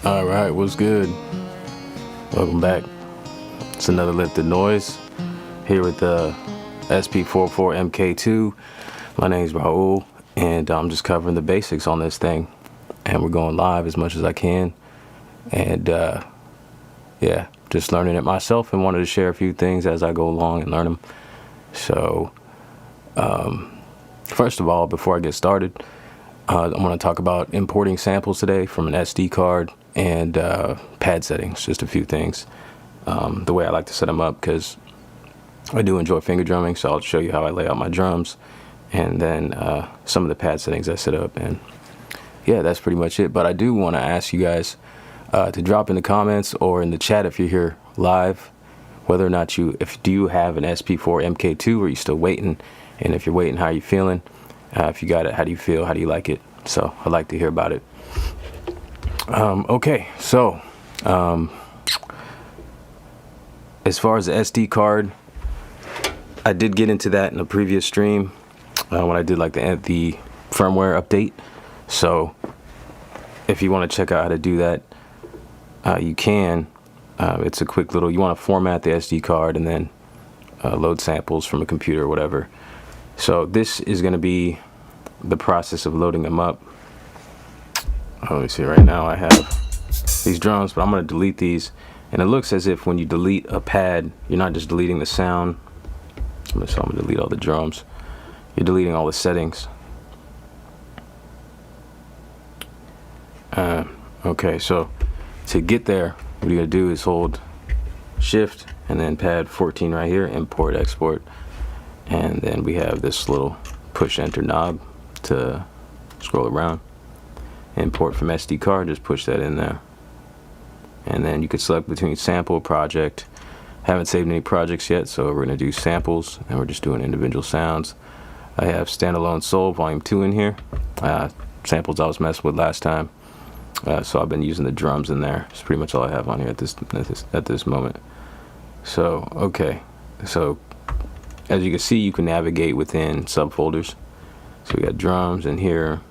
Alright, what's good? Welcome back. It's another Lifted Noise here with the SP-404 MK2. My name's Raul, and I'm just covering the basics on this thing. And we're going live as much as I can. And yeah, just learning it myself and wanted to share a few things as I go along and learn them. So, first of all, before I get started, I want to talk about importing samples today from an SD card and pad settings, just a few things. The way I like to set them up, because I do enjoy finger drumming, so I'll show you how I lay out my drums, and then some of the pad settings I set up, and yeah, that's pretty much it. But I do want to ask you guys to drop in the comments or in the chat if you're here live, whether or not do you have an SP-4 MK2, or are you still waiting? And if you're waiting, how are you feeling? If you got it, how do you feel? How do you like it? So I'd like to hear about it. Okay, so as far as the SD card, I did get into that in a previous stream when I did like the firmware update. So if you want to check out how to do that, you can. It's a quick little, you want to format the SD card and then load samples from a computer or whatever. So this is going to be the process of loading them up. Let me see, right now I have these drums, but I'm going to delete these. And it looks as if when you delete a pad, you're not just deleting the sound. So I'm going to delete all the drums. You're deleting all the settings. Okay, so to get there, what you got to do is hold Shift and then pad 14 right here, import, export. And then we have this little push enter knob to scroll around. Import from SD card, just push that in there. And then you could select between sample, project. Haven't saved any projects yet, so we're going to do samples, and we're just doing individual sounds. I have StandAlone Soul Volume 2 in here. Samples I was messing with last time. So I've been using the drums in there. It's pretty much all I have on here at this moment. So, okay. So, as you can see, you can navigate within subfolders. So we got drums in here.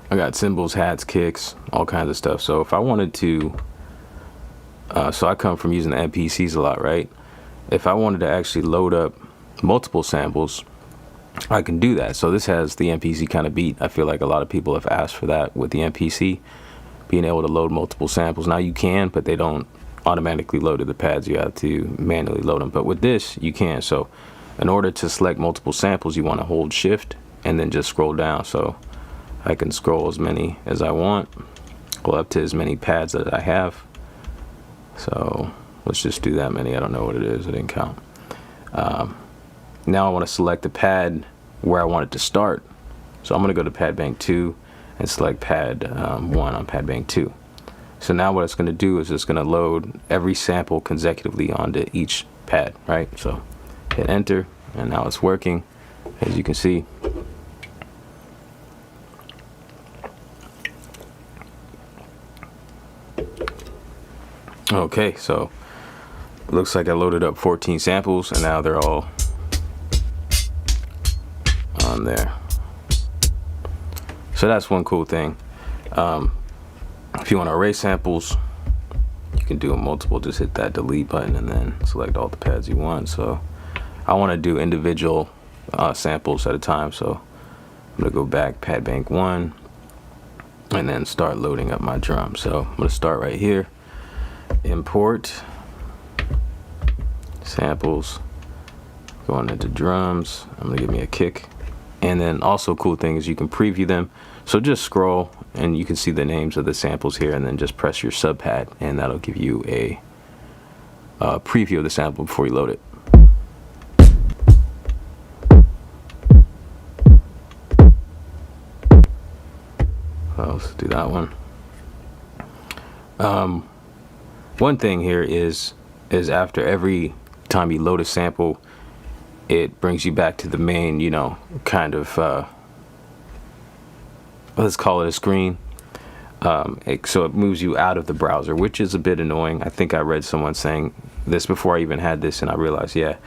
I got cymbals, hats, kicks, all kinds of stuff. So if I wanted to, so I come from using the MPCs a lot, right? If I wanted to actually load up multiple samples, I can do that. So this has the MPC kind of beat. I feel like a lot of people have asked for that with the MPC, being able to load multiple samples. Now you can, but they don't automatically load to the pads. You have to manually load them. But with this, you can. So in order to select multiple samples, you want to hold Shift and then just scroll down. So I can scroll as many as I want, go up to as many pads that I have. So let's just do that many. I don't know what it is. I didn't count. Now I want to select the pad where I want it to start. So I'm going to go to pad bank 2 and select pad 1 on pad bank 2. So now what it's going to do is it's going to load every sample consecutively onto each pad, right? So hit enter, and now it's working, as you can see. Okay, so looks like I loaded up 14 samples, and now they're all on there. So that's one cool thing. If you want to erase samples, you can do them multiple. Just hit that delete button and then select all the pads you want. So I want to do individual samples at a time. So I'm going to go back pad bank 1 and then start loading up my drum. So I'm going to start right here. Import samples, going into drums. I'm gonna give me a kick, and then also cool thing is you can preview them. So just scroll and you can see the names of the samples here, and then just press your sub pad, and that'll give you a preview of the sample before you load it. Let's do that one. One thing here is after every time you load a sample, it brings you back to the main, you know, kind of, let's call it a screen. So it moves you out of the browser, which is a bit annoying. I think I read someone saying this before I even had this, and I realized, yeah,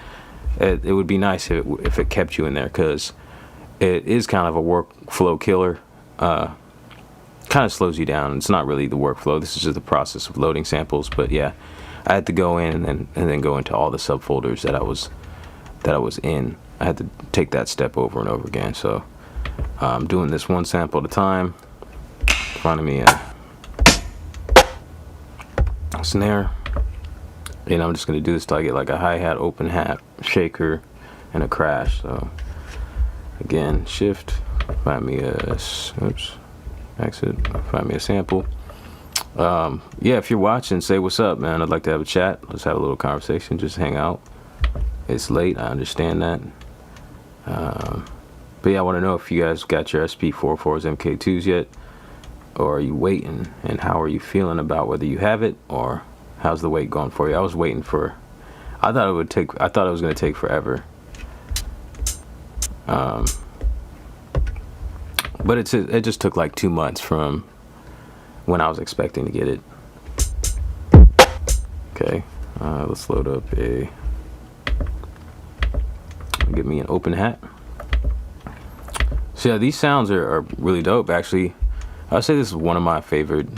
it would be nice if it kept you in there, because it is kind of a workflow killer. kind of slows you down. It's not really the workflow. This is just the process of loading samples. But yeah, I had to go in and then go into all the subfolders that I was in. I had to take that step over and over again. So I'm doing this one sample at a time. Finding me a snare, and I'm just gonna do this till I get like a hi-hat, open hat, shaker, and a crash. So again, shift, find me a exit, find me a sample. Yeah, if you're watching, say what's up, man. I'd like to have a chat. Let's have a little conversation, just hang out. It's late, I understand that. But yeah, I want to know if you guys got your SP-404s, MK2s yet, or are you waiting, and how are you feeling about whether you have it, or how's the wait going for you? I was waiting for, I thought it was going to take forever. But it just took like 2 months from when I was expecting to get it. Okay, let's load up get me an open hat. So yeah, these sounds are really dope. Actually, I'd say this is one of my favorite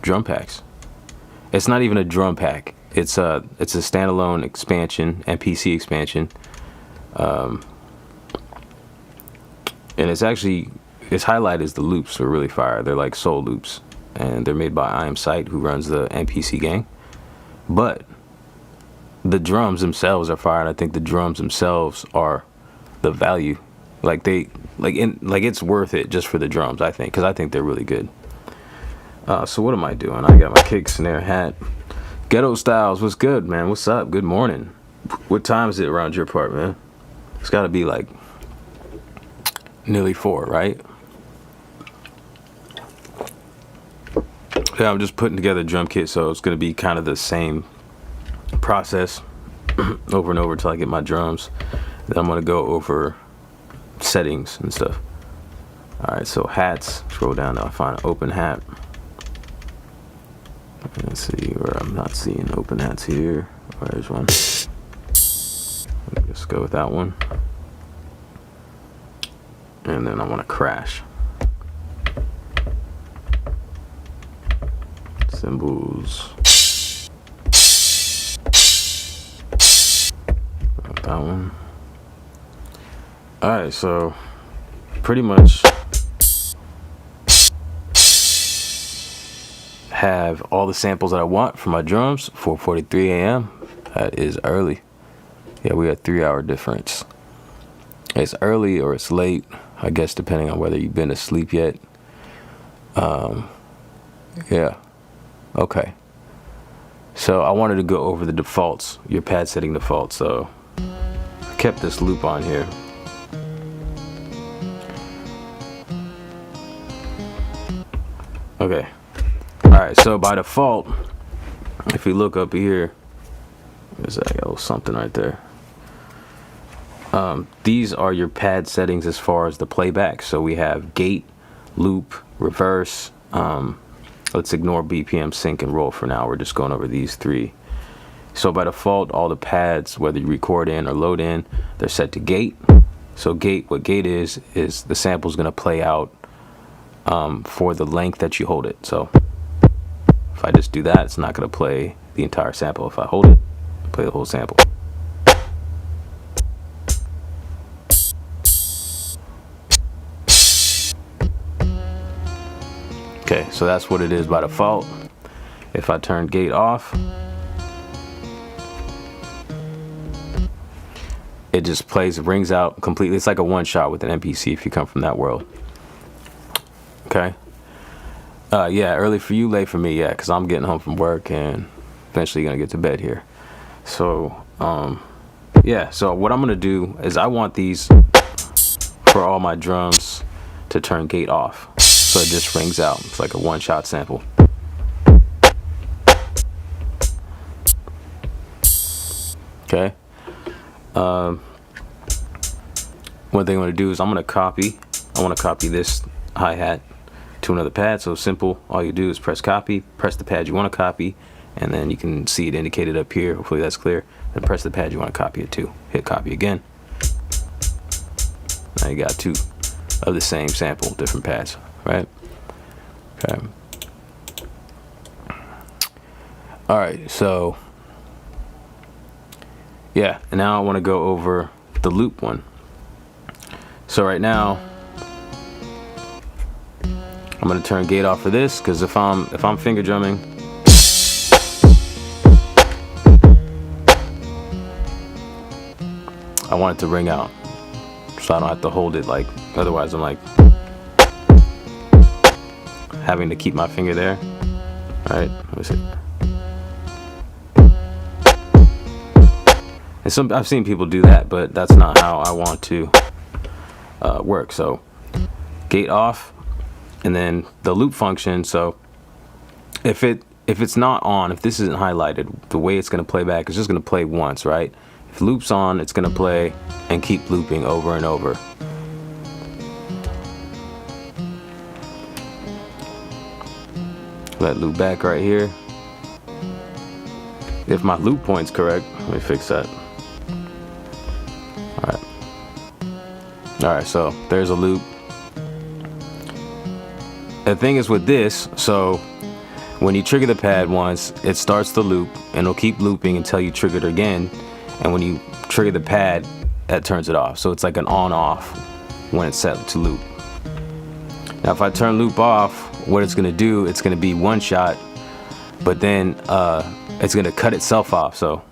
drum packs. It's not even a drum pack. It's a StandAlone expansion, MPC expansion, and it's actually, its highlight is the loops are really fire. They're like soul loops, and they're made by I Am Sight, who runs the MPC gang. But the drums themselves are fire, and I think the drums themselves are the value. Like it's worth it just for the drums, I think, because I think they're really good. So what am I doing? I got my kick, snare, hat. Ghetto Styles, what's good, man? What's up? Good morning. What time is it around your part, man? It's got to be like nearly 4, right? Yeah, I'm just putting together a drum kit, so it's going to be kind of the same process over and over till I get my drums. Then I'm going to go over settings and stuff. Alright, so hats. Scroll down now, I find an open hat. Let's see where I'm not seeing open hats here. Where's one? Let's go with that one. And then I want to crash. Cymbals. That one. Alright, so pretty much have all the samples that I want for my drums. 4:43 a.m. That is early. Yeah, we have 3-hour difference. It's early or it's late, I guess, depending on whether you've been asleep yet. Yeah. Okay. So I wanted to go over the defaults, your pad setting defaults. So I kept this loop on here. Okay. Alright, so by default, if you look up here, there's a little something right there. These are your pad settings as far as the playback. So we have gate, loop, reverse. Let's ignore BPM, sync, and roll for now. We're just going over these 3. So by default, all the pads, whether you record in or load in, they're set to gate. So gate, what gate is the sample is going to play out for the length that you hold it. So if I just do that, it's not going to play the entire sample. If I hold it, play the whole sample. Okay, so that's what it is by default. If I turn gate off, it just plays, rings out completely. It's like a one shot with an MPC if you come from that world. Okay. Yeah, early for you, late for me. Yeah, because I'm getting home from work and eventually gonna get to bed here. So yeah, so what I'm gonna do is I want these for all my drums to turn gate off, so it just rings out. It's like a one-shot sample. Okay. One thing I'm gonna do is I want to copy this hi-hat to another pad. So simple, all you do is press copy, press the pad you want to copy, and then you can see it indicated up here. Hopefully that's clear. Then press the pad you want to copy it to. Hit copy again. Now you got 2 of the same sample, different pads, right? Okay. All right, so yeah, and now I want to go over the loop one. So right now I'm gonna turn gate off for this, because if I'm finger drumming, I want it to ring out, so I don't have to hold it, like otherwise I'm like having to keep my finger there. All right, let me see. And I've seen people do that, but that's not how I want to work. So gate off, and then the loop function. So if it's not on, if this isn't highlighted, the way it's going to play back is just going to play once, right? If loop's on, it's going to play and keep looping over and over. Let loop back right here. If my loop point's correct, let me fix that. All right, so there's a loop. The thing is with this, so when you trigger the pad once, it starts the loop and it'll keep looping until you trigger it again. And when you trigger the pad, that turns it off. So it's like an on-off when it's set to loop. Now if I turn loop off, what it's gonna do, it's gonna be one shot, but then it's gonna cut itself off. So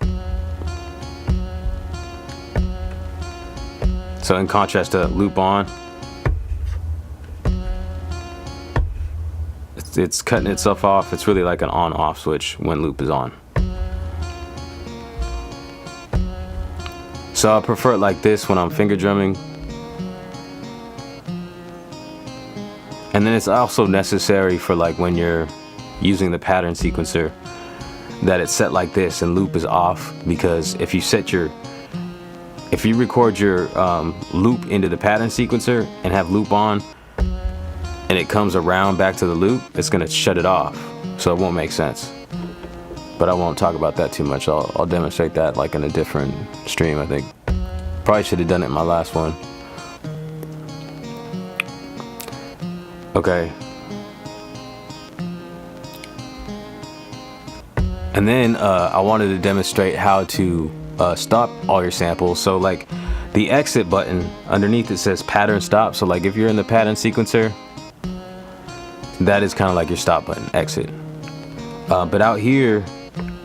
in contrast to loop on, it's cutting itself off. It's really like an on-off switch when loop is on. So I prefer it like this when I'm finger drumming. And then it's also necessary for like when you're using the pattern sequencer that it's set like this and loop is off, because if you record your loop into the pattern sequencer and have loop on and it comes around back to the loop, it's gonna shut it off, so it won't make sense. But I won't talk about that too much. I'll demonstrate that like in a different stream, I think. Probably should have done it in my last one. Okay. And then I wanted to demonstrate how to stop all your samples. So like the exit button underneath, it says pattern stop. So like if you're in the pattern sequencer, that is kind of like your stop button, exit. But out here,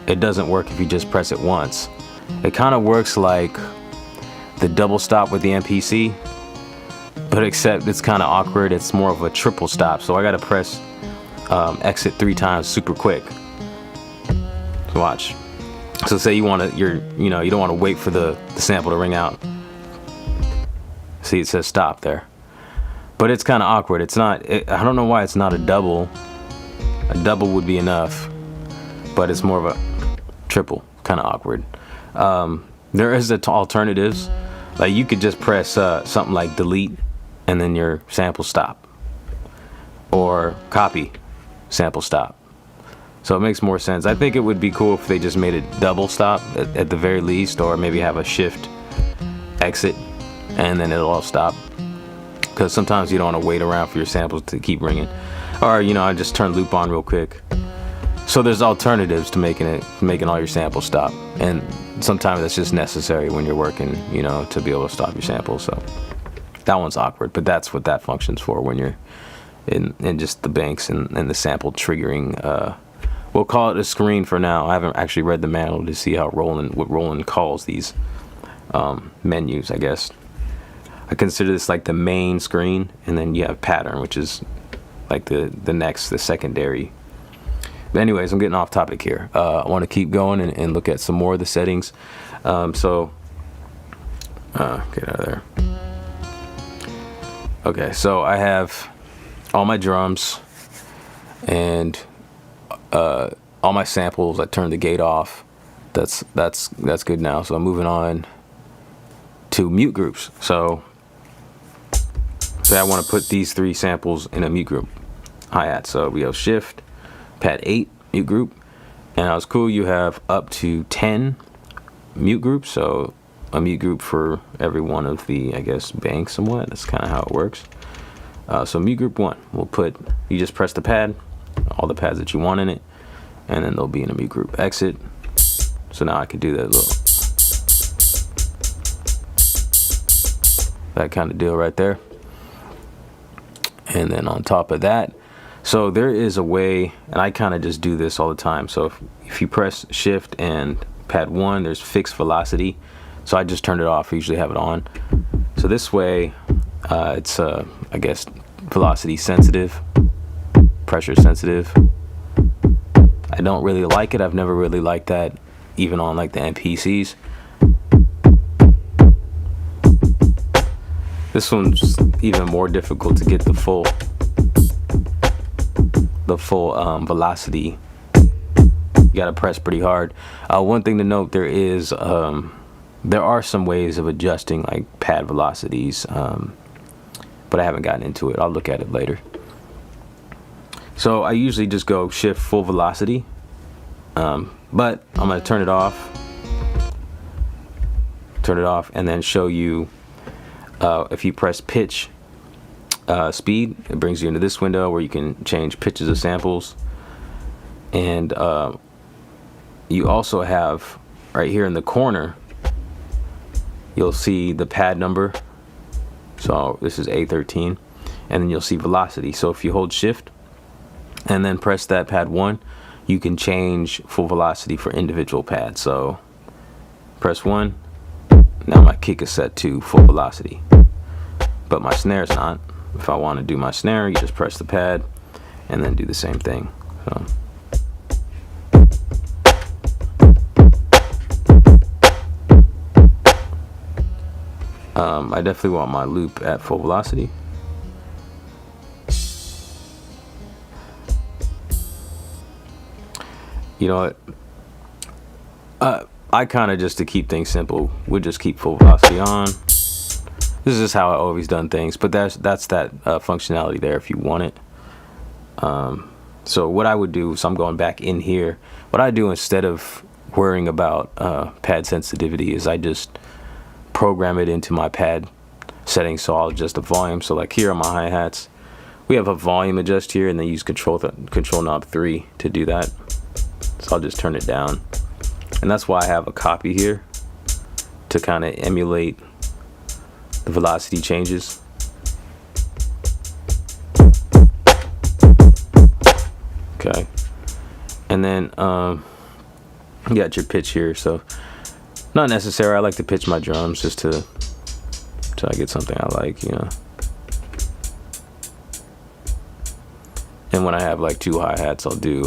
it doesn't work if you just press it once. It kind of works like the double stop with the MPC, but except it's kind of awkward. It's more of a triple stop. So I got to press exit 3 times super quick. So watch. So say you want to, you don't want to wait for the sample to ring out. See, it says stop there. But it's kind of awkward. It's not, I don't know why it's not a double. A double would be enough, but it's more of a triple, kind of awkward. There is alternatives. Like you could just press something like delete and then your sample stop, or copy, sample stop. So it makes more sense. I think it would be cool if they just made it double stop at the very least, or maybe have a shift exit and then it'll all stop. Because sometimes you don't want to wait around for your samples to keep ringing. Or I just turn loop on real quick. So there's alternatives to making all your samples stop. And sometimes that's just necessary when you're working, to be able to stop your samples. So that one's awkward, but that's what that function's for, when you're in just the banks and the sample triggering. We'll call it a screen for now. I haven't actually read the manual to see how what Roland calls these menus, I guess. I consider this like the main screen, and then you have pattern, which is like the secondary. But anyways, I'm getting off topic here. I want to keep going and look at some more of the settings. Get out of there. Okay, so I have all my drums and all my samples. I turned the gate off. That's good now. So I'm moving on to mute groups. So say I want to put these 3 samples in a mute group. Hi-hat. So we have shift, pad 8 mute group, and I was cool. You have up to 10 mute groups. So a mute group for every one of the, I guess, banks somewhat. That's kind of how it works. So mute group 1, we'll put, you just press the pad, all the pads that you want in it, and then they'll be in a mute group. Exit. So now I can do that kind of deal right there. And then on top of that, so there is a way, and I kind of just do this all the time. So if you press shift and pad 1, there's fixed velocity. So I just turned it off. I usually have it on. So this way, it's I guess velocity sensitive, pressure sensitive. I don't really like it. I've never really liked that, even on like the MPCs. This one's even more difficult to get the full velocity. You gotta press pretty hard. One thing to note, there are some ways of adjusting like pad velocities, but I haven't gotten into it. I'll look at it later. So I usually just go shift full velocity, but I'm gonna turn it off, and then show you if you press pitch speed, it brings you into this window where you can change pitches of samples. And you also have right here in the corner, you'll see the pad number. So this is A13, and then you'll see velocity. So if you hold shift and then press that pad 1, you can change full velocity for individual pads. So press 1, now my kick is set to full velocity, but my snare's not. If I want to do my snare, you just press the pad and then do the same thing. So I definitely want my loop at full velocity. You know what? I kind of, just to keep things simple, would just keep full velocity on. This is just how I always done things, but that's that functionality there if you want it. So what I would do, so I'm going back in here, what I do instead of worrying about pad sensitivity is I just program it into my pad settings. So I'll adjust the volume. So like here on my hi-hats, we have a volume adjust here, and then use control knob 3 to do that. So I'll just turn it down, and that's why I have a copy here to kind of emulate the velocity changes. Okay, and then you got your pitch here. So not necessary. I like to pitch my drums just to I get something I like, you know. And when I have like 2 hi-hats, I'll do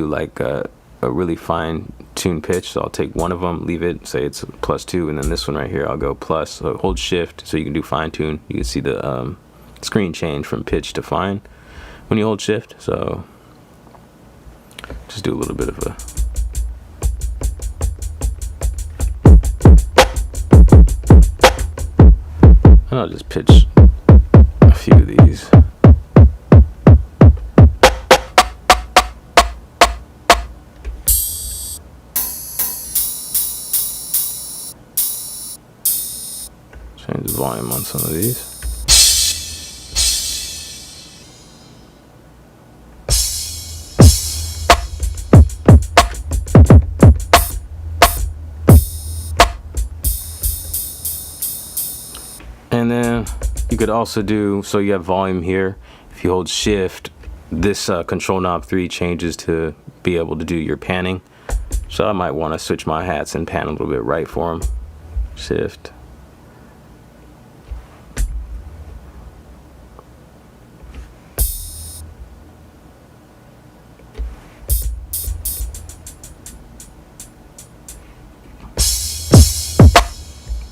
like a really fine tune pitch. So I'll take one of them, leave it, say it's +2, and then this one right here I'll go plus. So hold shift so you can do fine tune. You can see the screen change from pitch to fine when you hold shift. So just do a little bit of a and I'll just pitch a few of these. Change the volume on some of these. And then you could also do, so you have volume here. If you hold shift, this control knob 3 changes to be able to do your panning. So I might want to switch my hats and pan a little bit right for them. Shift.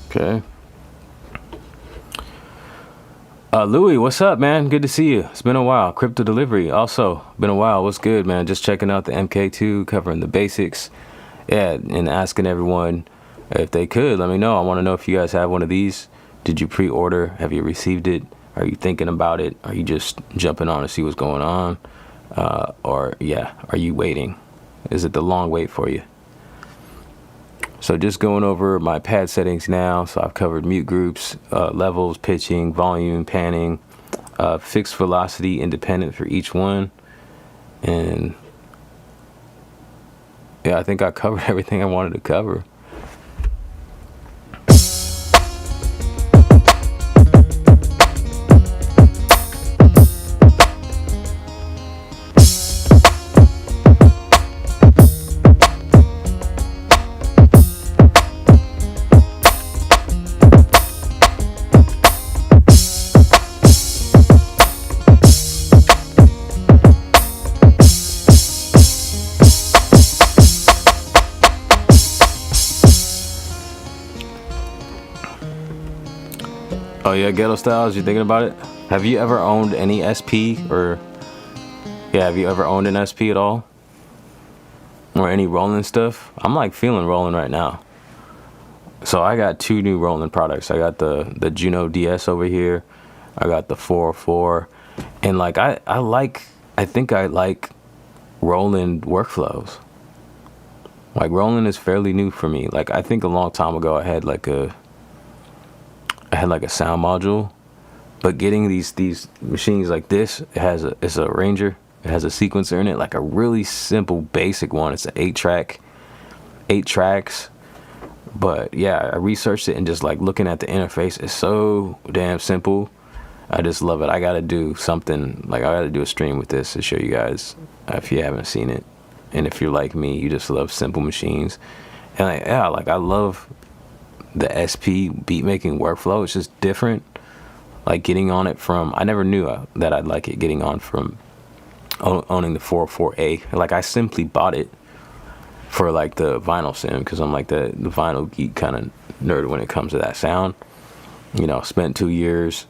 Okay. Louis, what's up, man? Good to see you. It's been a while. Crypto Delivery, also been a while. What's good, man? Just checking out the MK2, covering the basics. Yeah, and asking everyone if they could. Let me know. I want to know if you guys have one of these. Did you pre-order? Have you received it? Are you thinking about it? Are you just jumping on to see what's going on? Or, yeah, are you waiting? Is it the long wait for you? So just going over my pad settings now. So I've covered mute groups, levels, pitching, volume, panning, fixed velocity independent for each one. And yeah, I think I covered everything I wanted to cover. Oh yeah, Ghetto Styles, you thinking about it? Have you ever owned any SP or have you ever owned an SP at all? Or any Roland stuff? I'm like feeling Roland right now. So I got 2 new Roland products. I got the Juno DS over here. I got the 404. And like I think I like Roland workflows. Like Roland is fairly new for me. Like I think a long time ago I had like a sound module, but getting these machines like this, it's a Ranger, it has a sequencer in it, like a really simple basic one. It's an 8 tracks, but yeah, I researched it and just like looking at the interface, it's so damn simple. I just love it. I gotta do something, like I gotta do a stream with this to show you guys if you haven't seen it, and if you're like me, you just love simple machines. And I love the SP beat making workflow. It's just different. Like getting on it from, I never knew that I'd like it getting on from owning the 404A. Like I simply bought it for like the vinyl sim, because I'm like the vinyl geek kind of nerd when it comes to that sound. You know, spent 2 years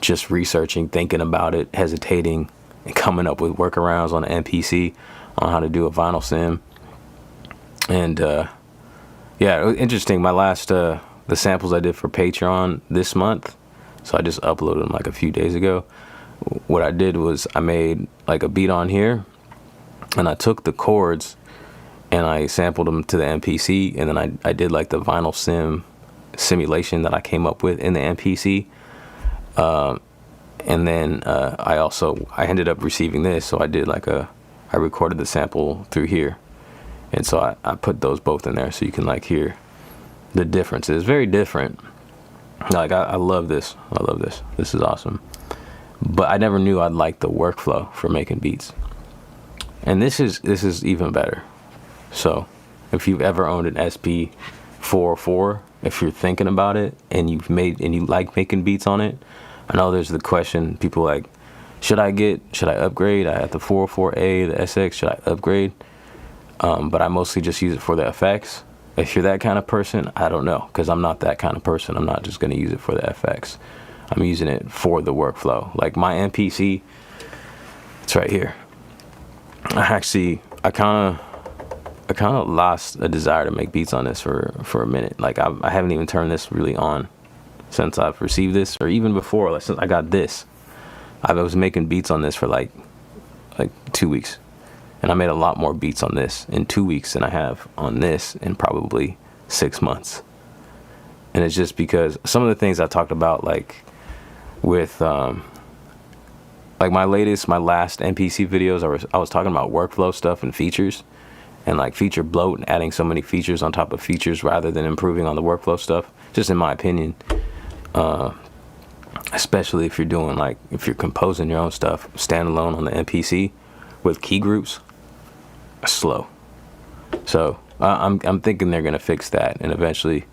just researching, thinking about it, hesitating, and coming up with workarounds on the MPC on how to do a vinyl sim. And yeah, it was interesting. My last the samples I did for Patreon this month, so I just uploaded them like a few days ago. What I did was I made like a beat on here, and I took the chords and I sampled them to the MPC, and then I did like the vinyl simulation that I came up with in the MPC. And then I ended up receiving this, so I did like I recorded the sample through here, and so I put those both in there so you can like hear the difference. It's very different. Like I love this. I love this. This is awesome. But I never knew I'd like the workflow for making beats. And this is even better. So if you've ever owned an SP-404, if you're thinking about it and you like making beats on it, I know there's the question, people like, should I upgrade? I have the 404A, the SX, should I upgrade? But I mostly just use it for the effects. If you're that kind of person, I don't know, because I'm not that kind of person. I'm not just going to use it for the effects. I'm using it for the workflow. Like my MPC, it's right here. I kind of lost a desire to make beats on this for a minute. Like I haven't even turned this really on since I've received this, or even before, like since I got this. I was making beats on this for like 2 weeks. And I made a lot more beats on this in 2 weeks than I have on this in probably 6 months. And it's just because some of the things I talked about, like with like my last MPC videos, I was talking about workflow stuff and features, and like feature bloat and adding so many features on top of features rather than improving on the workflow stuff, just in my opinion. Especially if you're composing your own stuff standalone on the MPC with key groups, slow. So I'm thinking they're gonna fix that, and eventually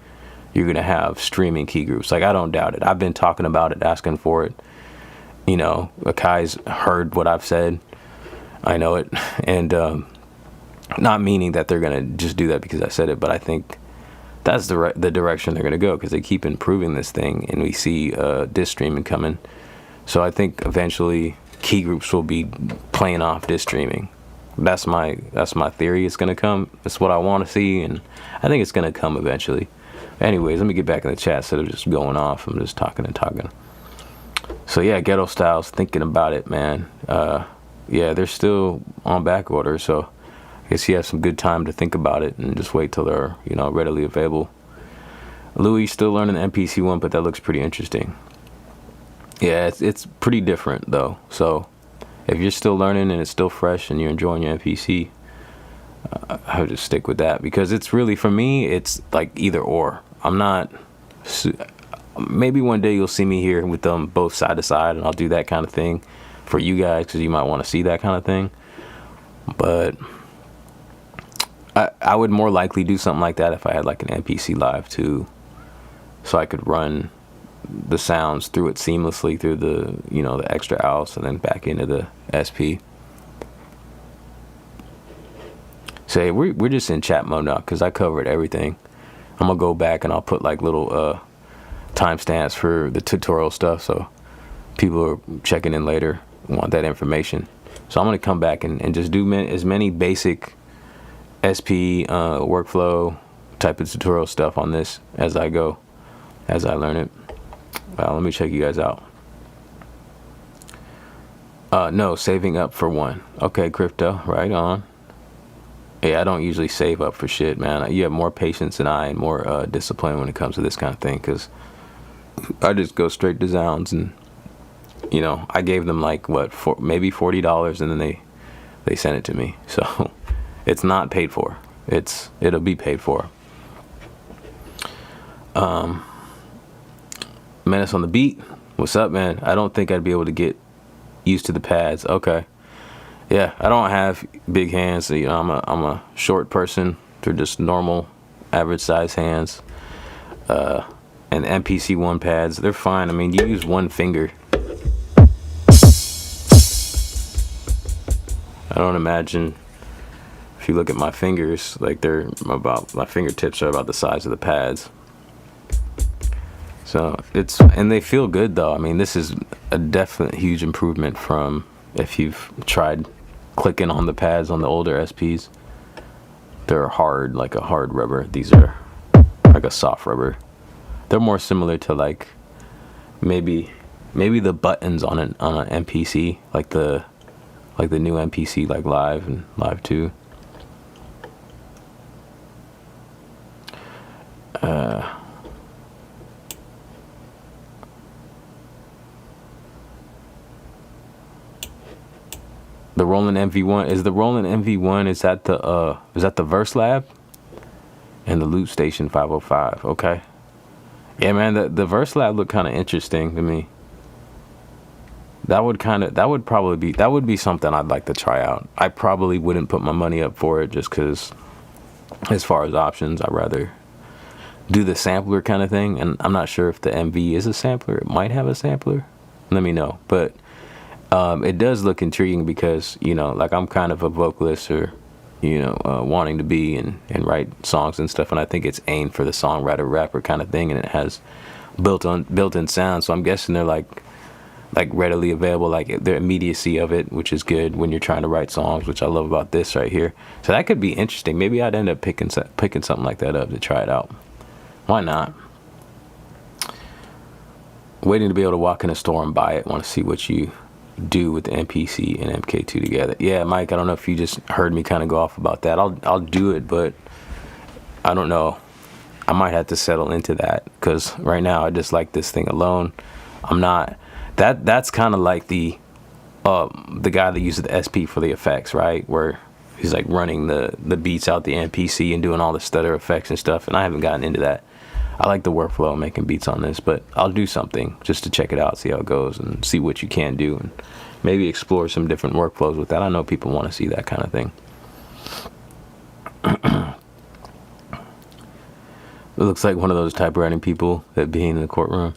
you're gonna have streaming key groups. Like I don't doubt it. I've been talking about it, asking for it. You know, Akai's heard what I've said. I know it, and not meaning that they're gonna just do that because I said it, but I think that's the direction they're gonna go, because they keep improving this thing, and we see disk streaming coming. So I think eventually key groups will be playing off disk streaming. That's my theory. It's gonna come. It's what I want to see, and I think it's gonna come eventually. Anyways, let me get back in the chat instead of just going off. I'm just talking and talking. So yeah, Ghetto Styles, thinking about it, man. Yeah, they're still on back order, so I guess you have some good time to think about it and just wait till they're, you know, readily available. Louis still learning the MPC1, but that looks pretty interesting. Yeah, it's pretty different though. So if you're still learning and it's still fresh and you're enjoying your MPC, I would just stick with that, because it's really, for me, it's like either or. I'm not, maybe one day you'll see me here with them both side to side, and I'll do that kind of thing for you guys, because you might want to see that kind of thing. But I would more likely do something like that if I had like an MPC Live too, so I could run the sounds through it seamlessly through the, you know, the extra outs and then back into the SP. So we're just in chat mode now because I covered everything. I'm gonna go back and I'll put like little timestamps for the tutorial stuff, so people are checking in later want that information. So I'm gonna come back and just do as many basic SP workflow type of tutorial stuff on this as I go, as I learn it. Let me check you guys out. No, saving up for one. Okay, crypto, right on. Yeah, I don't usually save up for shit, man. You have more patience than I, and more discipline when it comes to this kind of thing, because I just go straight to Zounds, and you know, I gave them like what, maybe $40, and then they sent it to me. So it's not paid for. It'll be paid for. Menace on the beat. What's up, man? I don't think I'd be able to get used to the pads. Okay. Yeah, I don't have big hands. So, you know, I'm a short person. They're just normal, average size hands. And MPC1 pads, they're fine. I mean, you use one finger. I don't imagine, if you look at my fingers, like my fingertips are about the size of the pads. So and they feel good though. I mean, this is a definite huge improvement from if you've tried clicking on the pads on the older SPs. They're hard, like a hard rubber. These are like a soft rubber. They're more similar to like maybe the buttons on an MPC, like the new MPC, like Live and Live 2. The Roland MV1, is the Roland MV1, is that the Verse Lab and the Loop Station 505? Okay. Yeah, man, the Verse Lab looked kind of interesting to me. That would be something I'd like to try out. I probably wouldn't put my money up for it just because, as far as options, I'd rather do the sampler kind of thing. And I'm not sure if the MV is a sampler. It might have a sampler. Let me know. But it does look intriguing because, you know, like I'm kind of a vocalist, or, you know, wanting to be and write songs and stuff. And I think it's aimed for the songwriter rapper kind of thing. And it has built-in sound. So I'm guessing they're like readily available, like the immediacy of it, which is good when you're trying to write songs, which I love about this right here. So that could be interesting. Maybe I'd end up picking something like that up to try it out. Why not? Waiting to be able to walk in a store and buy it. Want to see what you do with the MPC and MK2 together. Yeah, Mike, I don't know if you just heard me kind of go off about that. I'll do it, but I don't know. I might have to settle into that, because right now I just like this thing alone. I'm not. That's kind of like the guy that uses the SP for the effects, right? Where he's like running the beats out the MPC and doing all the stutter effects and stuff. And I haven't gotten into that. I like the workflow of making beats on this, but I'll do something just to check it out, see how it goes, and see what you can do, and maybe explore some different workflows with that. I know people want to see that kind of thing. It looks like one of those typewriting people that be in the courtroom.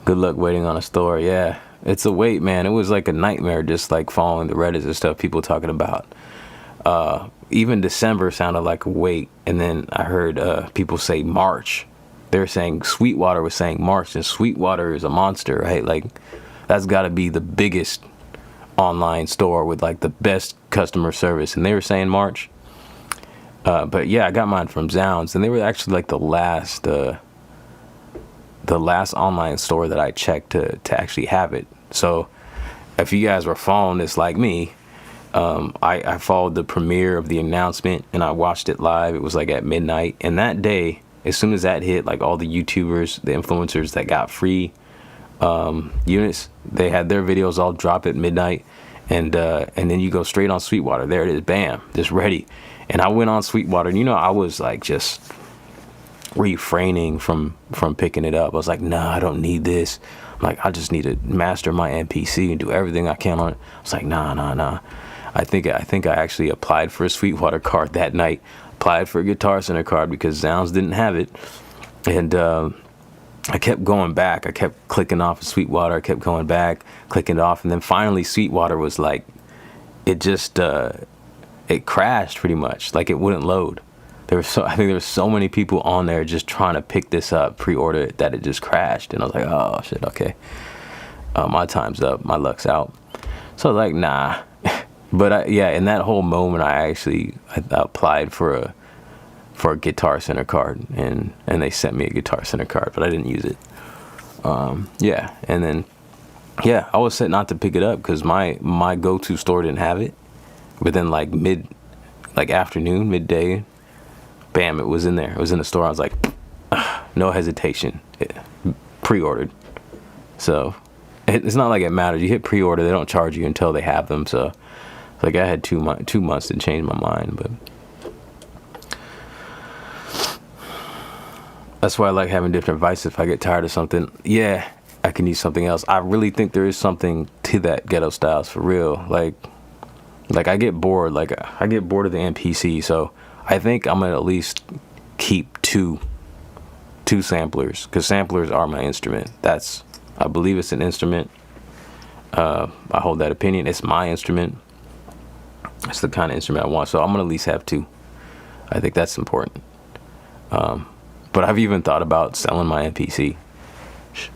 Good luck waiting on a store. Yeah, it's a wait, man. It was like a nightmare just like following the Reddits and stuff, people talking about. Even December sounded like a wait. And then I heard people say March. They're saying Sweetwater was saying March, and Sweetwater is a monster, right? Like, that's got to be the biggest online store with like the best customer service. And they were saying March. But yeah, I got mine from Zounds, and they were actually like the last online store that I checked to actually have it. So if you guys were following this like me, I followed the premiere of the announcement and I watched it live. It was like at midnight, and that day, as soon as that hit, like all the YouTubers, the influencers that got free units, they had their videos all drop at midnight, and then you go straight on Sweetwater. There it is, bam, just ready. And I went on Sweetwater, and I was like just refraining from picking it up. I was like, nah, I don't need this. I'm like, I just need to master my MPC and do everything I can on it. I was like, nah. I think I actually applied for a Sweetwater card that night. Applied for a Guitar Center card because Zounds didn't have it, and I kept going back. I kept clicking off of Sweetwater. I kept going back, clicking it off, and then finally Sweetwater was like, it just it crashed pretty much. Like it wouldn't load. I think there were so many people on there just trying to pick this up, pre-order it, that it just crashed. And I was like, oh shit, okay, my time's up, my luck's out. So I was like, nah. But yeah, in that whole moment, I applied for a Guitar Center card, and they sent me a Guitar Center card, but I didn't use it. Yeah, and then yeah, I was set not to pick it up because my go-to store didn't have it. But then like afternoon, midday, bam, it was in there. It was in the store. I was like, no hesitation, pre-ordered. So it's not like it matters. You hit pre-order, they don't charge you until they have them. So like I had 2 months to change my mind, but that's why I like having different devices. If I get tired of something, yeah, I can use something else. I really think there is something to that ghetto styles for real. Like I get bored. Like I get bored of the MPC, so I think I'm gonna at least keep two samplers, because samplers are my instrument. I believe it's an instrument. I hold that opinion. It's my instrument. It's the kind of instrument I want, so I'm gonna at least have 2. I think that's important. But I've even thought about selling my MPC. Shh.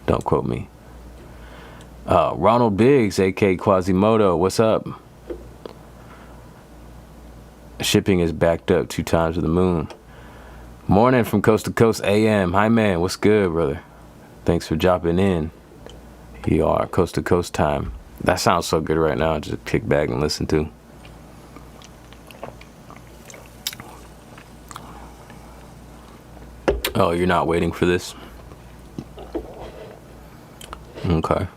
Don't quote me. Ronald Biggs, aka Quasimodo, what's up? Shipping is backed up 2 times to the moon. Morning from Coast to Coast AM. Hi man, what's good, brother? Thanks for dropping in. You are Coast to Coast time. That sounds so good right now. Just kick back and listen to. Oh, you're not waiting for this? Okay.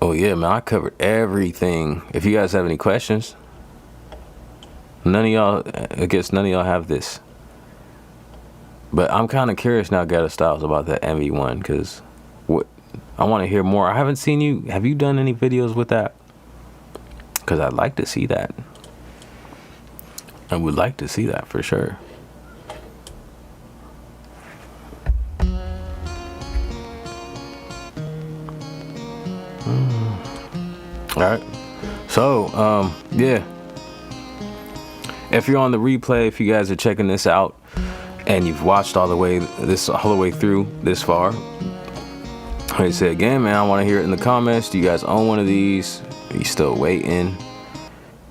Oh yeah, man, I covered everything. If you guys have any questions, I guess none of y'all have this. But I'm kind of curious now, Ghetto Styles, about that MV1, because I want to hear more. I haven't seen you. Have you done any videos with that? Because I'd like to see that. I would like to see that for sure. All right. So, yeah. If you're on the replay, if you guys are checking this out and you've watched all the way through this far, I say again, man, I want to hear it in the comments. Do you guys own one of these? Are you still waiting?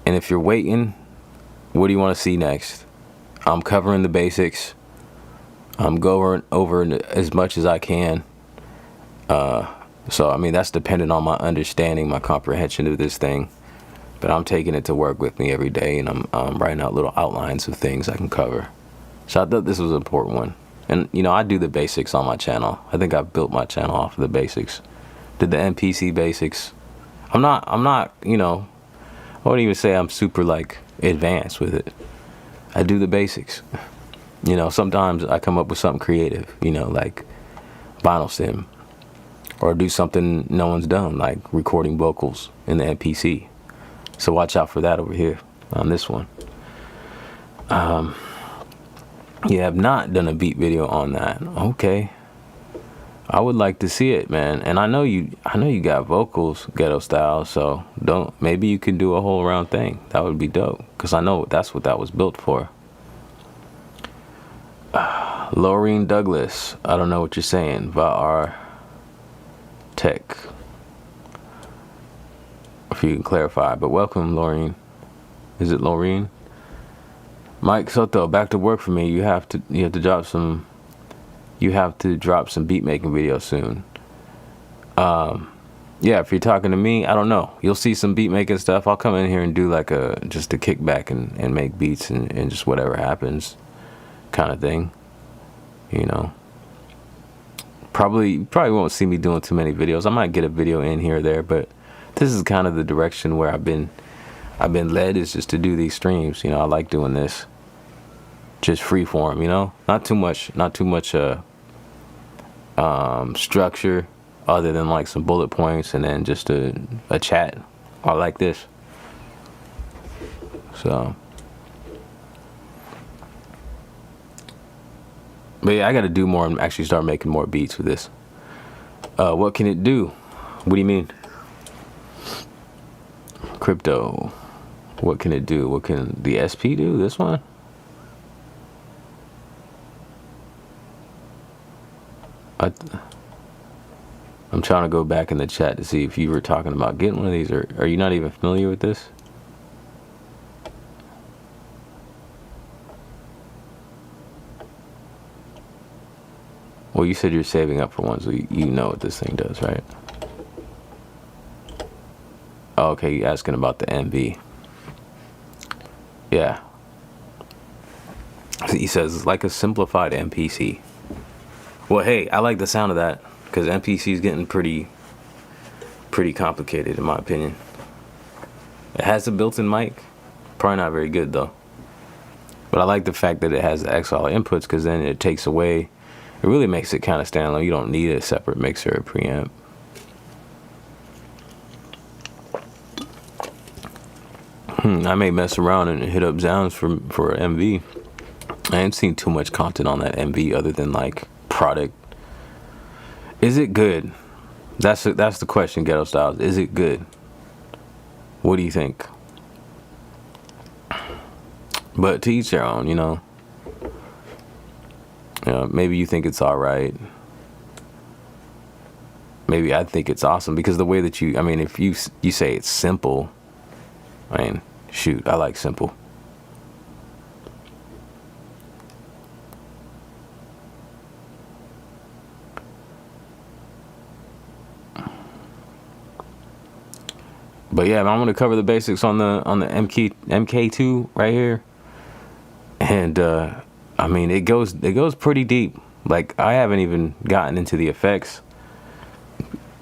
And if you're waiting, what do you want to see next? I'm covering the basics. I'm going over as much as I can. So, I mean, that's dependent on my understanding, my comprehension of this thing. But I'm taking it to work with me every day, and I'm writing out little outlines of things I can cover. So I thought this was an important one. And, I do the basics on my channel. I think I've built my channel off of the basics. Did the MPC basics. I'm not, I wouldn't even say I'm super, advanced with it. I do the basics. Sometimes I come up with something creative, like vinyl stem. Or do something no one's done, like recording vocals in the MPC. So watch out for that over here on this one. Yeah, I've not done a beat video on that. Okay. I would like to see it, man. And I know you got vocals, Ghetto Style, so maybe you can do a whole round thing. That would be dope. Because I know that's what that was built for. Laureen Douglas, I don't know what you're saying, but our tech, if you can clarify. But welcome, Laureen. Is it Laureen? Mike Soto, back to work for me. You have to drop some beat making videos soon. yeah, if you're talking to me, I don't know. You'll see some beat making stuff. I'll come in here and do like just a kickback and make beats and just whatever happens kind of thing. You know. Probably won't see me doing too many videos. I might get a video in here or there, but this is kind of the direction where I've been led, is just to do these streams. You know, I like doing this. Just free form, you know? Not too much structure, other than like some bullet points and then just a chat. I like this. So, but yeah, I got to do more and actually start making more beats with this. What can it do? What do you mean? Crypto. What can it do? What can the SP do? This one? I'm trying to go back in the chat to see if you were talking about getting one of these, or are you not even familiar with this? Well, you said you're saving up for one, so you know what this thing does, right? Oh, okay, you're asking about the MV. Yeah. He says it's like a simplified MPC. Well, hey, I like the sound of that, because MPC is getting pretty complicated in my opinion. It has a built-in mic, probably not very good though. But I like the fact that it has the XLR inputs, because then it takes away. It really makes it kind of standalone. You don't need a separate mixer or preamp. I may mess around and hit up Zounds for MV. I ain't seen too much content on that MV other than like product. Is it good? That's the question, Ghetto Styles. Is it good? What do you think? But to each their own, you know. Maybe you think it's all right. Maybe I think it's awesome, because the way that I mean, if you say it's simple, I mean, shoot, I like simple. But yeah, I'm going to cover the basics on the MK2 right here, and I mean, it goes pretty deep. Like, I haven't even gotten into the effects.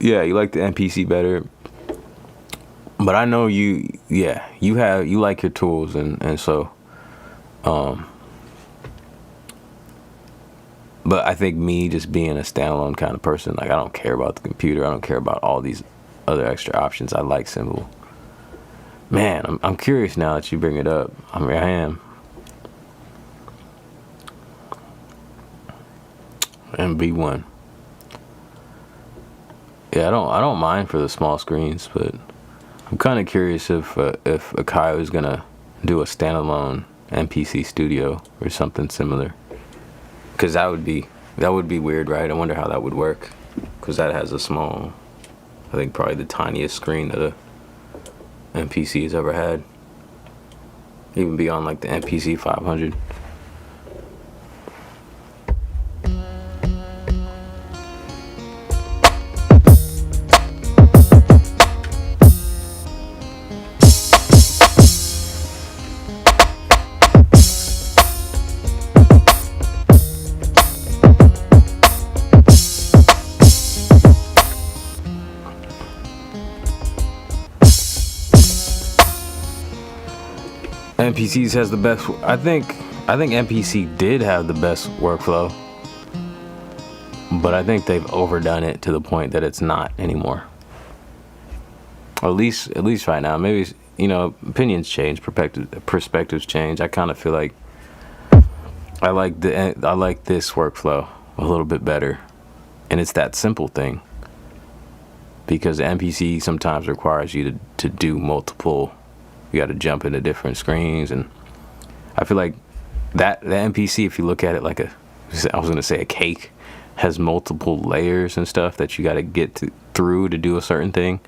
Yeah, you like the MPC better, but I know you like your tools, and so but I think me just being a standalone kind of person, like, I don't care about the computer, I don't care about all these other extra options. I like simple. Man, I'm curious now that you bring it up. I mean, I am. MB1. Yeah, I don't mind for the small screens, but I'm kind of curious if MKII is gonna do a standalone MPC studio or something similar, because that would be weird, right? I wonder how that would work, because that has a small, I think probably the tiniest screen that a MPC has ever had, even beyond like the MPC 500. MPCs has the best. I think MPC did have the best workflow, but I think they've overdone it to the point that it's not anymore. At least right now. Maybe, you know, opinions change, perspectives change. I kind of feel like I like this workflow a little bit better, and it's that simple thing, because the MPC sometimes requires you to do multiple. You got to jump into different screens, and I feel like the MPC, if you look at it like I was gonna say a cake, has multiple layers and stuff that you got to get through to do a certain thing.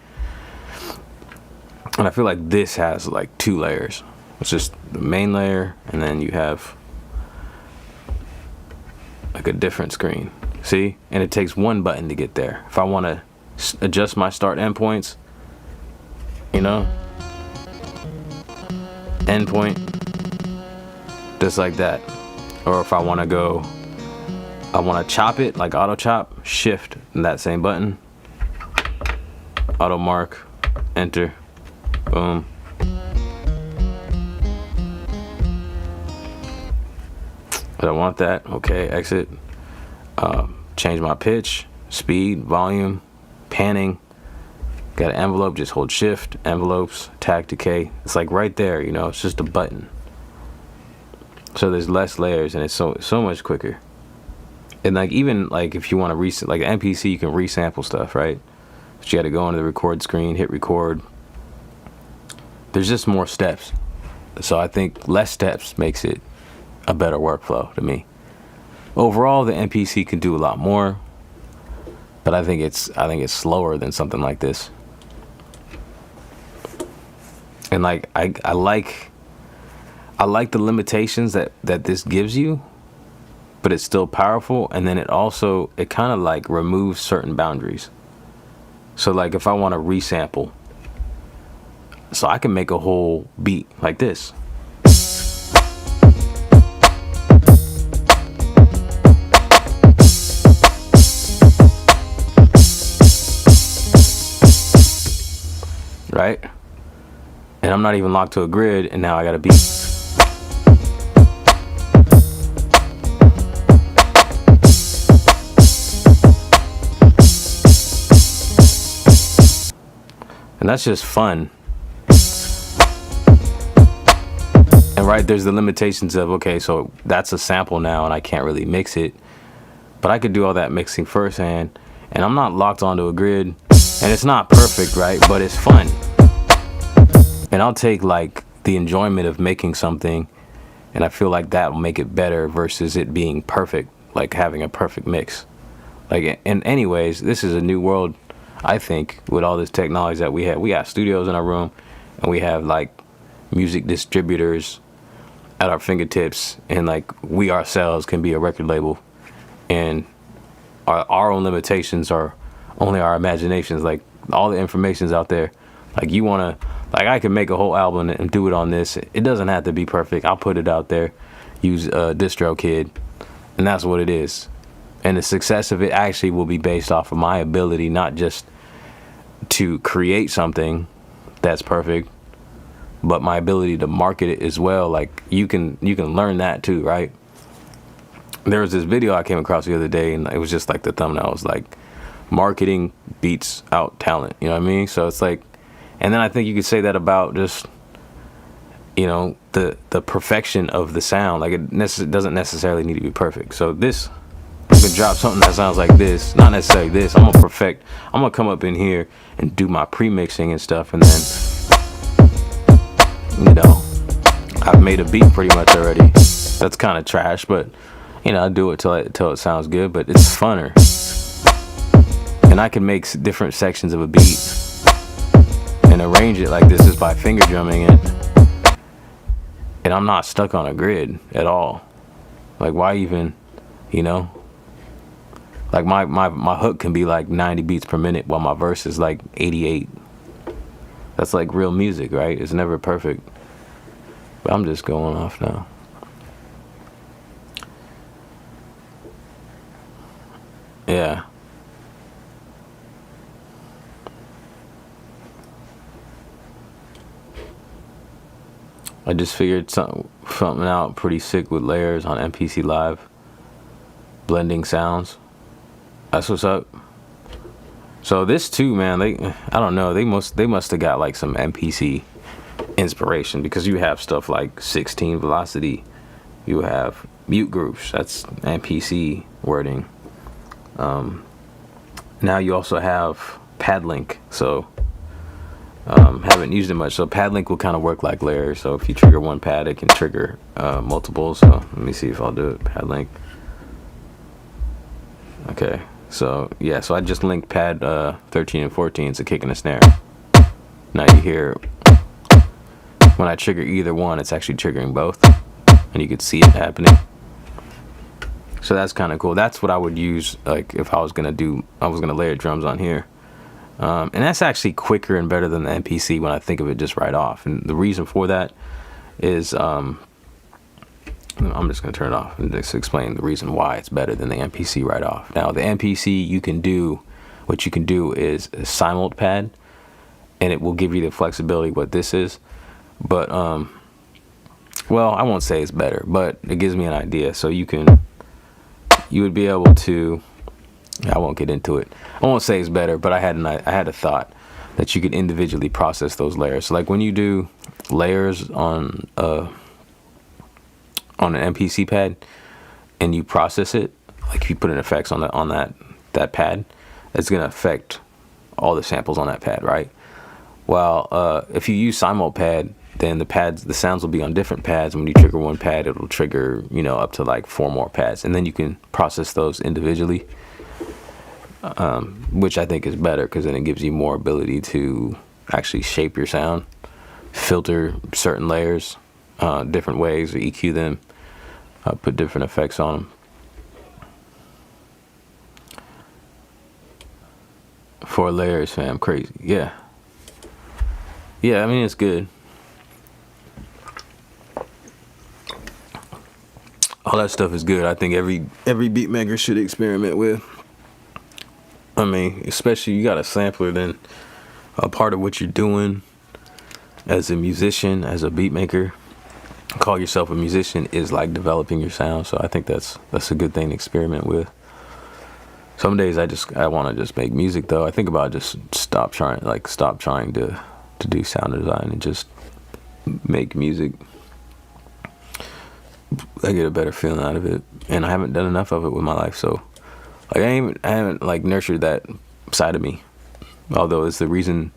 And I feel like this has like 2 layers. It's just the main layer, and then you have like a different screen. See? And it takes one button to get there. If I want to adjust my start endpoints, you know, endpoint, just like that. Or if I want to go, I want to chop it, like auto chop, shift, and that same button, auto mark, enter, boom. I don't want that. Okay, exit. Change my pitch, speed, volume, panning. Got an envelope, just hold shift, envelopes, tag decay. It's like right there, you know, it's just a button. So there's less layers and it's so much quicker. And like even like if you want to like MPC, you can resample stuff, right? But you got to go into the record screen, hit record. There's just more steps. So I think less steps makes it a better workflow to me. Overall, the MPC can do a lot more, but I think it's slower than something like this. And like I like the limitations that this gives you, but it's still powerful. And then it kind of like removes certain boundaries. So like if I want to resample, so I can make a whole beat like this. Right? And I'm not even locked to a grid, and now I got a beat. And that's just fun. And right, there's the limitations of, okay, so that's a sample now and I can't really mix it. But I could do all that mixing firsthand, and I'm not locked onto a grid, and it's not perfect, right? But it's fun. And I'll take like the enjoyment of making something, and I feel like that will make it better versus it being perfect, like having a perfect mix. Like, and anyways, this is a new world, I think, with all this technology that we have. We got studios in our room, and we have like music distributors at our fingertips, and like we ourselves can be a record label, and our own limitations are only our imaginations. Like all the information's out there. Like you want to, like I can make a whole album and do it on this. It doesn't have to be perfect. I'll put it out there, use DistroKid, and that's what it is. And the success of it actually will be based off of my ability, not just to create something that's perfect, but my ability to market it as well. Like you can learn that too, right? There was this video I came across the other day, and it was just like the thumbnail was like, marketing beats out talent, you know what I mean? So it's like, and then I think you could say that about just, you know, the perfection of the sound. Like it doesn't necessarily need to be perfect. So this, I'm gonna drop something that sounds like this, not necessarily this. I'm gonna come up in here and do my pre-mixing and stuff, and then, you know, I've made a beat pretty much already. That's kind of trash, but you know, I do it till it sounds good, but it's funner. And I can make different sections of a beat and arrange it like this is by finger drumming it, and I'm not stuck on a grid at all. Like why even, you know? Like my hook can be like 90 beats per minute while my verse is like 88. That's like real music, right? It's never perfect. But I'm just going off now. Yeah. I just figured something out pretty sick with layers on MPC Live. Blending sounds. That's what's up. So this too, man, I don't know, they must have got like some MPC inspiration, because you have stuff like 16 velocity, you have mute groups, that's MPC wording. Now you also have pad link, so haven't used it much. So pad link will kind of work like layers. So if you trigger one pad, it can trigger multiple. So let me see if I'll do it. Pad link. Okay. So yeah. So I just linked pad 13 and 14 to kick and a snare. Now you hear when I trigger either one, it's actually triggering both, and you can see it happening. So that's kind of cool. That's what I would use, like if I was gonna layer drums on here. And that's actually quicker and better than the MPC when I think of it just right off. And the reason for that is, I'm just going to turn it off and just explain the reason why it's better than the MPC right off. Now, the MPC, what you can do is a simult pad, and it will give you the flexibility what this is. But, well, I won't say it's better, but it gives me an idea. So you would be able to, I won't get into it. I won't say it's better, but I had a thought that you could individually process those layers. So like when you do layers on an MPC pad and you process it, like if you put in effects on that pad, it's gonna affect all the samples on that pad, right? While if you use simul pad, then the sounds will be on different pads. When you trigger one pad, it'll trigger, you know, up to like 4 more pads, and then you can process those individually, which I think is better because then it gives you more ability to actually shape your sound, filter certain layers different ways, or EQ them, put different effects on them. 4 layers, fam, crazy. Yeah, I mean, it's good. All that stuff is good. I think every beat maker should experiment with. I mean, especially you got a sampler, then a part of what you're doing as a musician, as a beat maker, call yourself a musician, is like developing your sound. So I think that's a good thing to experiment with. Some days I want to just make music though. I think about just stop trying to do sound design and just make music. I get a better feeling out of it, and I haven't done enough of it with my life, so like I haven't like nurtured that side of me. Although it's the reason,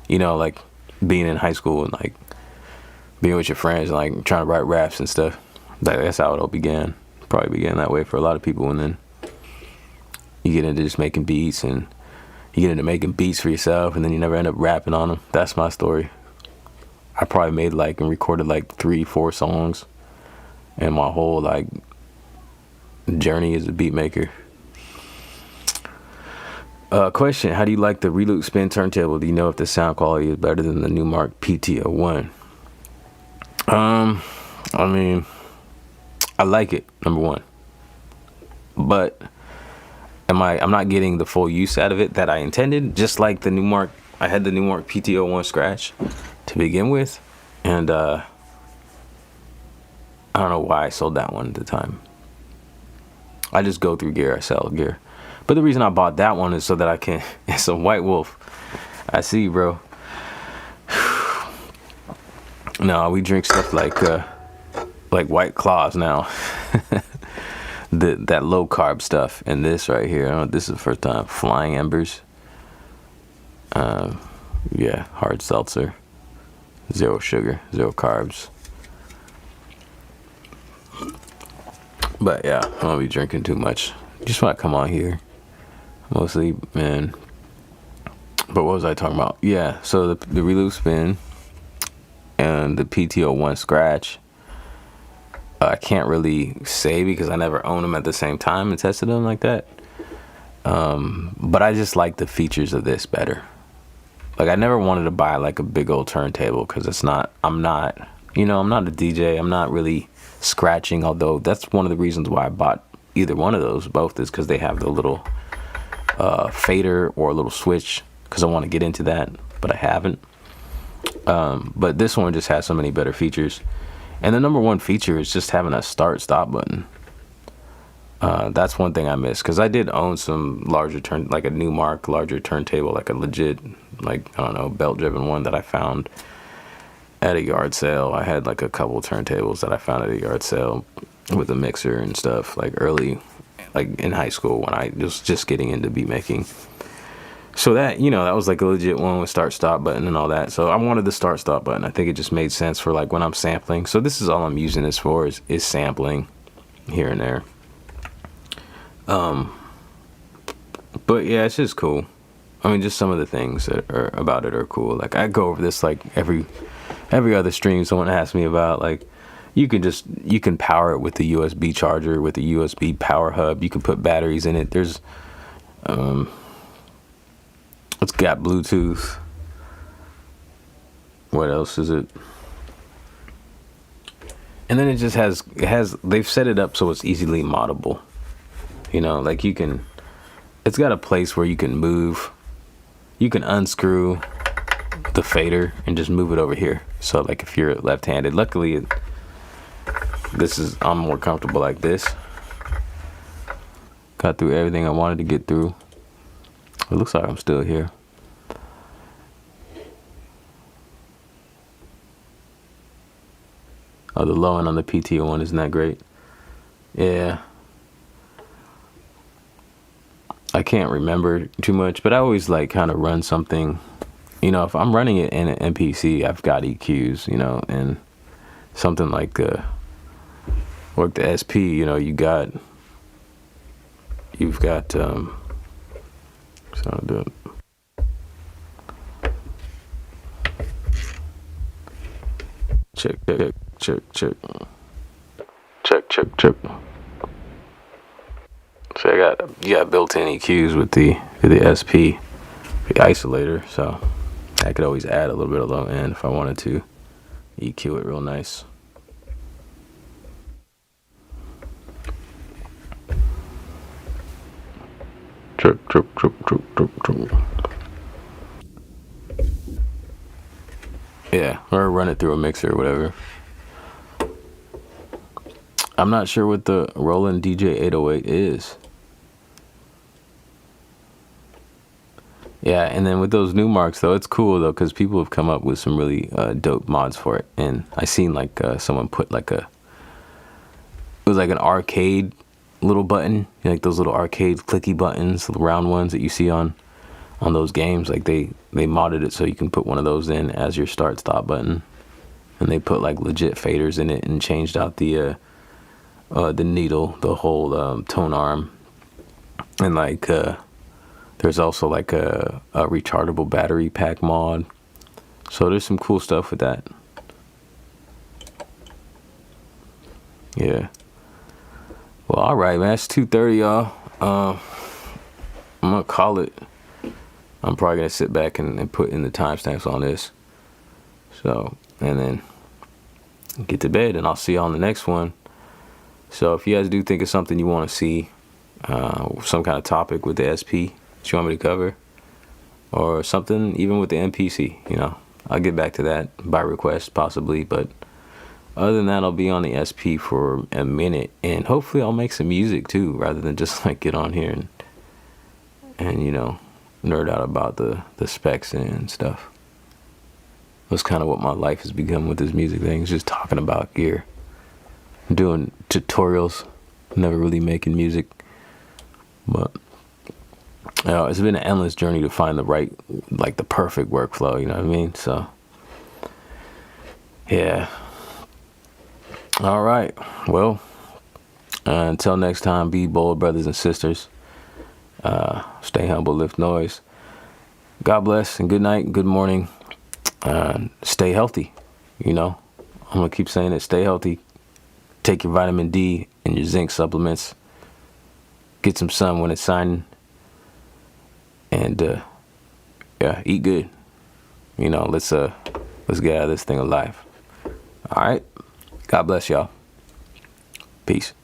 you know, like being in high school and like being with your friends and like trying to write raps and stuff. That's how it all began. Probably began that way for a lot of people, and then you get into just making beats, and you get into making beats for yourself, and then you never end up rapping on them. That's my story. I probably made like and recorded like 3-4 songs. And my whole like journey as a beat maker. Question: how do you like the reloop spin turntable? Do you know if the sound quality is better than the Numark PT-01? I mean, I like it, number one, but I'm not getting the full use out of it that I intended. Just like the Numark, I had the Numark PT-01 scratch to begin with, and I don't know why I sold that one at the time. I just go through gear, I sell gear. But the reason I bought that one is so that I can, it's a White Wolf. I see, bro. No, we drink stuff like White Claws now. That low carb stuff. And this right here, I don't know, this is the first time. Flying Embers. Yeah, hard seltzer. 0 sugar, 0 carbs. But yeah, I don't be drinking too much. Just want to come on here mostly, man. But what was I talking about? Yeah, so the reloop spin and the PT-01 scratch, I can't really say because I never owned them at the same time and tested them like that. But I just like the features of this better. Like I never wanted to buy like a big old turntable because I'm not a DJ. I'm not really scratching, although that's one of the reasons why I bought either one of those. Both is because they have the little fader or a little switch, because I want to get into that, but I haven't. But this one just has so many better features, and the number one feature is just having a start-stop button. That's one thing I miss, because I did own some larger like a Numark larger turntable, like a legit, like, I don't know, belt-driven one that I found at a yard sale. I had like a couple turntables that I found at a yard sale with a mixer and stuff, like early, like in high school when I was just getting into beat making. So that, you know, that was like a legit one with start-stop button and all that. So I wanted the start-stop button. I think it just made sense for like when I'm sampling. So this is all I'm using this for, is sampling here and there. But yeah, it's just cool. I mean, just some of the things that are about it are cool. Like I go over this like every other stream someone asks me about. Like you can power it with the USB charger, with the USB power hub. You can put batteries in it. There's It's got Bluetooth. What else is it? And then it just has, they've set it up so it's easily moddable. You know, like you can, it's got a place where you can move, you can unscrew the fader and just move it over here. So like if you're left-handed, luckily I'm more comfortable like this. Got through everything I wanted to get through. It looks like I'm still here. Oh, the low end on the PTO one isn't that great. Yeah. I can't remember too much, but I always like kind of run something, you know, if I'm running it in an MPC, I've got EQs, you know, and something like the SP, you know, you've got so I'll do it. Check. So you got built-in EQs with the SP, the isolator, so I could always add a little bit of low end if I wanted to EQ it real nice. Check. Yeah, or run it through a mixer or whatever. I'm not sure what the Roland DJ 808 is. Yeah, and then with those new marks though, it's cool though because people have come up with some really dope mods for it. And I seen like someone put like it was like an arcade little button, you know, like those little arcade clicky buttons, the round ones that you see on those games. Like they modded it so you can put one of those in as your start stop button, and they put like legit faders in it and changed out the needle, the whole tone arm, and like there's also like a rechargeable battery pack mod. So there's some cool stuff with that. Yeah. Well, all right, man. It's 2:30, y'all. I'm gonna call it. I'm probably gonna sit back and put in the timestamps on this. So, and then get to bed, and I'll see y'all on the next one. So if you guys do think of something you want to see, some kind of topic with the SP that you want me to cover, or something even with the MPC, you know, I'll get back to that by request possibly. But other than that, I'll be on the SP for a minute, and hopefully I'll make some music too, rather than just like get on here and you know, nerd out about the specs and stuff. That's kind of what my life has become with this music thing. It's just talking about gear, doing tutorials, never really making music. But it's been an endless journey to find the right, like the perfect workflow, you know what I mean? So yeah. All right, well, until next time, be bold, brothers and sisters. Stay humble, lift noise. God bless, and good night, good morning. Stay healthy, you know. I'm gonna keep saying it. Stay healthy. Take your vitamin D and your zinc supplements. Get some sun when it's shining. And yeah, eat good. You know, let's get out of this thing alive. All right. God bless y'all. Peace.